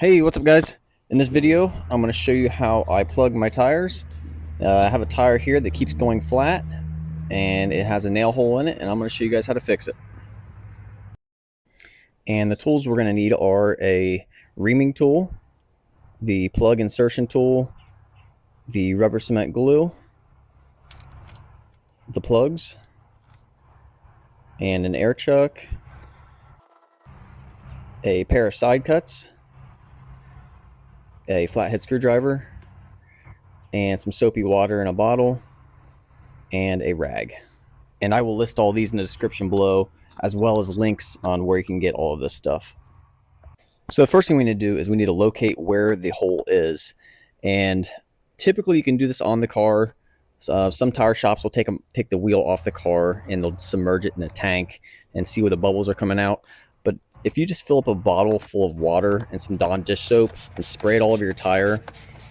Hey, what's up guys? In this video, I'm going to show you how I plug my tires. I have a tire here that keeps going flat and it has a nail hole in it, and I'm going to show you guys how to fix it. And the tools we're going to need are a reaming tool, the plug insertion tool, the rubber cement glue, the plugs, and an air chuck, a pair of side cuts, a flathead screwdriver, and some soapy water in a bottle, and a rag. And I will list all these in the description below, as well as links on where you can get all of this stuff. So the first thing we need to do is we need to locate where the hole is. And typically you can do this on the car. Some tire shops will take the wheel off the car and they'll submerge it in a tank and see where the bubbles are coming out. But if you just fill up a bottle full of water and some Dawn dish soap and spray it all over your tire,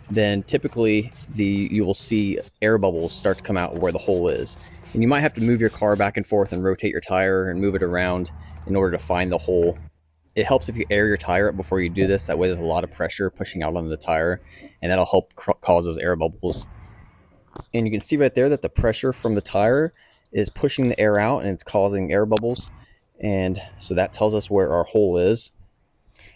then typically you will see air bubbles start to come out where the hole is. And you might have to move your car back and forth and rotate your tire and move it around in order to find the hole. It helps if you air your tire up before you do this. That way there's a lot of pressure pushing out on the tire, and that'll help cause those air bubbles. And you can see right there that the pressure from the tire is pushing the air out and it's causing air bubbles. And so that tells us where our hole is.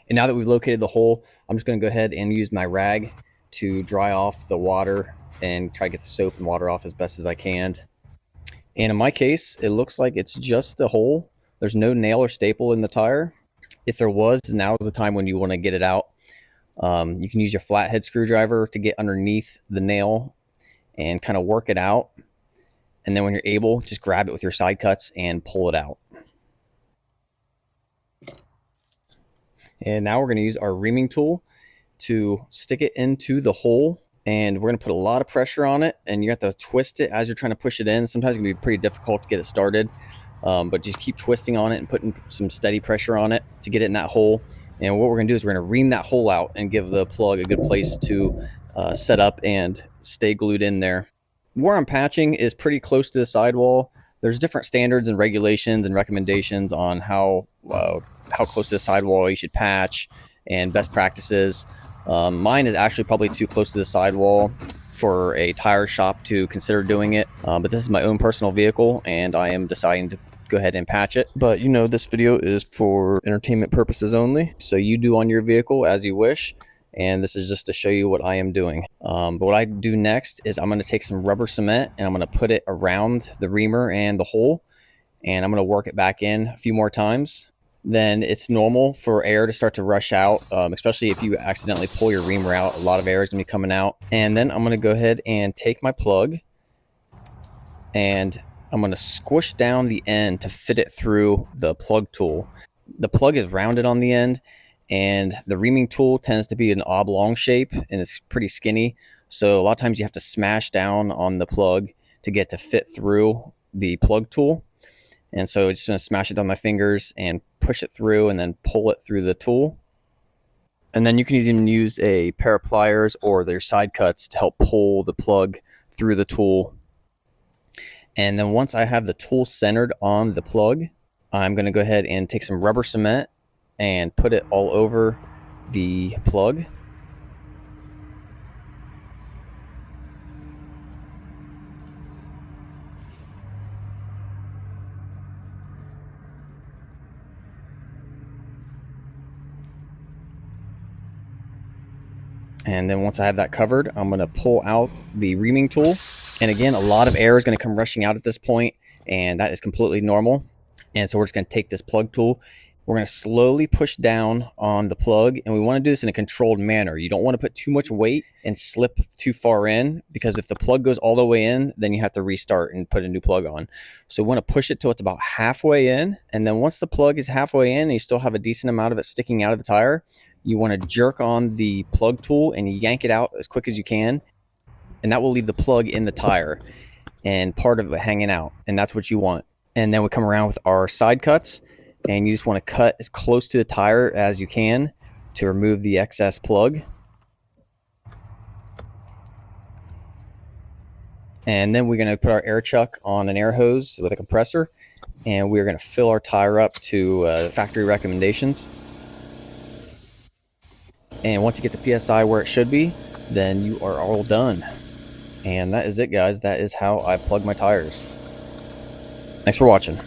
And now that we've located the hole, I'm just going to go ahead and use my rag to dry off the water and try to get the soap and water off as best as I can. And in my case, it looks like it's just a hole. There's no nail or staple in the tire. If there was, now is the time when you want to get it out. You can use your flathead screwdriver to get underneath the nail and kind of work it out. And then when you're able, just grab it with your side cuts and pull it out. And now we're going to use our reaming tool to stick it into the hole, and we're going to put a lot of pressure on it, and you have to twist it as you're trying to push it in. Sometimes it can be pretty difficult to get it started, but just keep twisting on it and putting some steady pressure on it to get it in that hole. And what we're going to do is we're going to ream that hole out and give the plug a good place to set up and stay glued in there. Where I'm patching is pretty close to the sidewall. There's different standards and regulations and recommendations on how close to the sidewall you should patch and best practices. Mine is actually probably too close to the sidewall for a tire shop to consider doing it, but this is my own personal vehicle and I am deciding to go ahead and patch it. But you know, this video is for entertainment purposes only, so you do on your vehicle as you wish, and this is just to show you what I am doing. But what I do next is I'm going to take some rubber cement and I'm going to put it around the reamer and the hole, and I'm going to work it back in a few more times. Then it's normal for air to start to rush out, especially if you accidentally pull your reamer out. A lot of air is going to be coming out. And then I'm going to go ahead and take my plug and I'm going to squish down the end to fit it through the plug tool. The plug is rounded on the end, and the reaming tool tends to be an oblong shape and it's pretty skinny. So a lot of times you have to smash down on the plug to get to fit through the plug tool. And so I'm just going to smash it on my fingers and push it through and then pull it through the tool. And then you can even use a pair of pliers or their side cuts to help pull the plug through the tool. And then once I have the tool centered on the plug, I'm going to go ahead and take some rubber cement and put it all over the plug. And then once I have that covered, I'm going to pull out the reaming tool. And again, a lot of air is going to come rushing out at this point, and that is completely normal. And so we're just going to take this plug tool. We're going to slowly push down on the plug, and we want to do this in a controlled manner. You don't want to put too much weight and slip too far in, because if the plug goes all the way in, then you have to restart and put a new plug on. So we want to push it till it's about halfway in, and then once the plug is halfway in and you still have a decent amount of it sticking out of the tire, you want to jerk on the plug tool and yank it out as quick as you can, and that will leave the plug in the tire and part of it hanging out, and that's what you want. And then we come around with our side cuts, and you just want to cut as close to the tire as you can to remove the excess plug. And then we're going to put our air chuck on an air hose with a compressor, and we're going to fill our tire up to factory recommendations. And once you get the PSI where it should be, then you are all done. And that is it, guys. That is how I plug my tires. Thanks for watching.